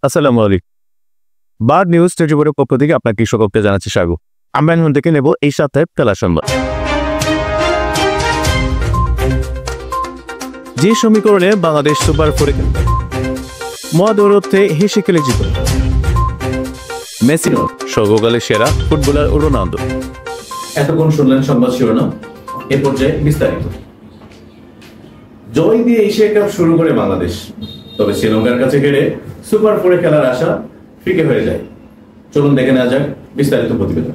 আসসালামু আলাইকুম। Bird news টেলিভিশনের পক্ষ থেকে আপনাকে সকলকে জানাচ্ছি স্বাগত। আমরা এখন থেকে নেব এই সপ্তাহের খেলা সংবাদ। যে সমীকরণে বাংলাদেশ সুপার ফোরে মহাদৌড়তে হেসে খেলে জিত মেসি সর্বকালের সেরা ফুটবলার রোনালদো। এতক্ষণ শুনলেন সংবাদ শিরোনাম, এ পর্যায়ে বিস্তারিত। জয় দিয়ে এশিয়া কাপ শুরু করে বাংলাদেশ, তবে শ্রীলঙ্কার কাছে হেরে সুপার ফোরে খেলার আশা ফিকে হয়ে যায়। চলুন দেখে নেওয়া যাক বিস্তারিত প্রতিবেদন।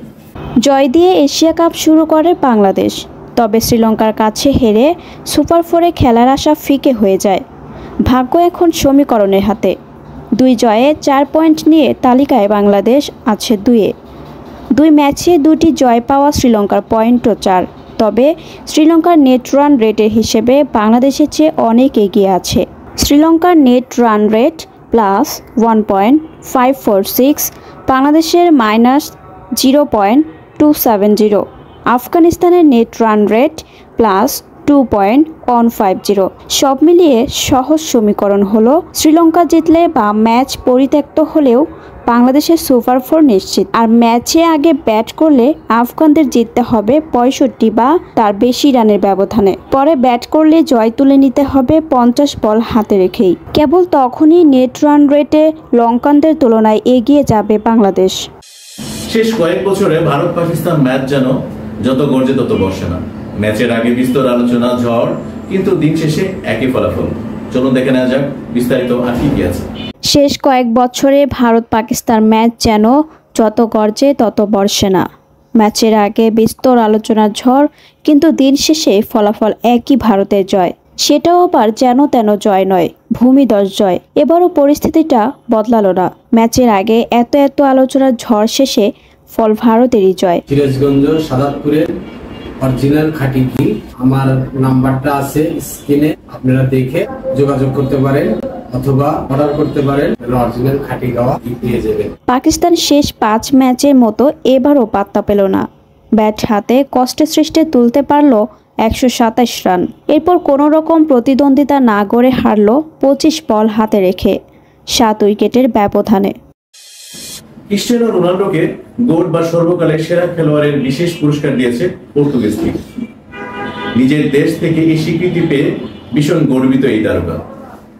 জয় দিয়ে এশিয়া কাপ শুরু করে বাংলাদেশ, তবে শ্রীলঙ্কার কাছে হেরে সুপার ফোরে খেলার আশা ফিকে হয়ে যায়। ভাগ্য এখন সমীকরণের হাতে। 2 জয়ে 4 পয়েন্ট নিয়ে তালিকায় বাংলাদেশ আছে 2-এ। 2 ম্যাচে 2টি জয় পাওয়া শ্রীলঙ্কার পয়েন্টও 4। তবে শ্রীলঙ্কার নেট রান রেটের হিসেবে বাংলাদেশের চেয়ে অনেক এগিয়ে আছে। শ্রীলঙ্কার নেট রান রেট +1.546, বাংলাদেশের -0.270। আফগানিস্তানের নেট রান রেট +2.150। সব মিলিয়ে সহজ সমীকরণ হলো শ্রীলঙ্কা জিতলে বা ম্যাচ পরিত্যক্ত হলেও বাংলাদেশের সুপার ফোর নিশ্চিত। আর ম্যাচে আগে ব্যাট করলে আফগানদের জিততে হবে 65 বা তার বেশি রানের ব্যবধানে। পরে ব্যাট করলে জয় তুলে নিতে হবে 50 বল হাতে রেখেই। কেবল তখনই নেট রান রেটে লঙ্কানদের তুলনায় এগিয়ে যাবে বাংলাদেশ। শেষ কয়েক বছরে ভারত পাকিস্তান ম্যাচ যেন যত গর্জে তত বর্ষে না। ম্যাচের আগে বিস্তর আলোচনা, ঝড়, কিন্তু দিন শেষে একই ফলাফল। চলুন দেখে নেওয়া যাক বিস্তারিত আর কি আছে। শেষ কয়েক বছরে ভারত পাকিস্তান ম্যাচ যেন যত গর্জে তত বর্ষে না। ম্যাচের আগে বিস্তর আলোচনার ঝড়, কিন্তু দিন শেষে ফলাফল একই, ভারতের জয়। সেটাও আবার যেন তেন জয় নয়, ভূমিধস জয়। এবারও পরিস্থিতিটা বদলালো না। ম্যাচের আগে এত আলোচনার ঝড় শেষে ফল ভারতেরই জয়। সিরাজগঞ্জ সাদাতপুরের অরিজিনাল খাঁটি ঘি, আমার নাম্বারটা আছে স্ক্রিনে, আপনারা দেখে যোগাযোগ করতে পারেন অথবা অর্ডার করতে পারেন। অরিজিনাল খাঁটি গাওয়া ঘি পেয়ে যাবেন। পাকিস্তান শেষ 5 ম্যাচের মতো এবারও পাত্তা পেল না। ব্যাট হাতে কষ্টে সৃষ্টে তুলতে পারল 127 রান। এরপর কোনো রকম প্রতিদ্বন্দ্বিতা না গড়ে হারল 25 বল হাতে রেখে 7 উইকেটের ব্যবধানে। ক্রিস্টিয়ানো রোনালদোকে গোল্ড বা সর্বকালের সেরা খেলোয়াড়ের বিশেষ পুরস্কার দিয়েছে পর্তুগিজ লীগ। নিজের দেশ থেকে এই স্বীকৃতি পেয়ে ভীষণ গর্বিত এই তারকা।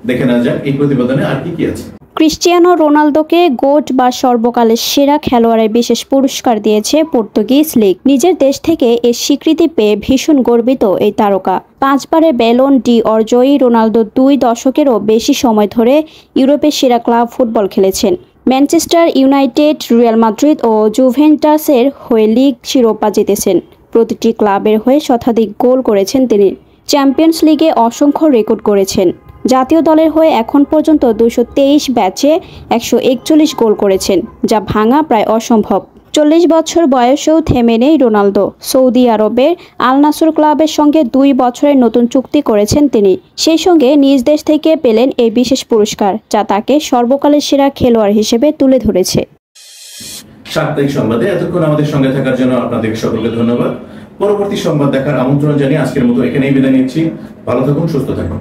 দেখে না যাক এই প্রতিবেদনে আর কি আছে। ক্রিস্টিয়ানো রোনালদোকে গোট বা সর্বকালের সেরা খেলোয়াড়ের বিশেষ পুরস্কার দিয়েছে পর্তুগিজ লীগ। নিজের দেশ থেকে এর স্বীকৃতি পেয়ে ভীষণ গর্বিত এই তারকা। 5 বারের Ballon D or Joyee Ronaldo 2 দশকেরও বেশি সময় ধরে ইউরোপের সেরা ক্লাব ফুটবল খেলেছেন। ম্যানচেস্টার ইউনাইটেড, রিয়াল মাদ্রিদ ও জুভেন্টাসের হয়ে লীগ শিরোপা জিতেছেন। প্রতিটি ক্লাবের হয়ে শতাধিক গোল করেছেন তিনি। চ্যাম্পিয়ন্স লিগে অসংখ্য রেকর্ড করেছেন। জাতীয় দলের হয়ে এখন পর্যন্ত 223 ম্যাচে 141 গোল করেছেন, যা ভাঙা প্রায় অসম্ভব। 40 বছর বয়সেও থেমে নেই রোনালদো। সৌদি আরবের আল নাসর ক্লাবের সঙ্গে 2 বছরের নতুন চুক্তি করেছেন তিনি। সেই সঙ্গে নিজ দেশ থেকে পেলেন এই বিশেষ পুরস্কার, যা তাকে সর্বকালের সেরা খেলোয়াড় হিসেবে তুলে ধরেছে। সাপ্তাহিক সংবাদে এতক্ষণ আমাদের সঙ্গে থাকার জন্য আপনাদের সকলকে ধন্যবাদ। পরবর্তী সংবাদ দেখার আমন্ত্রণ জানিয়ে আজকের মতো এখানেই বিদায় নিচ্ছি। ভালো থাকুন, সুস্থ থাকুন।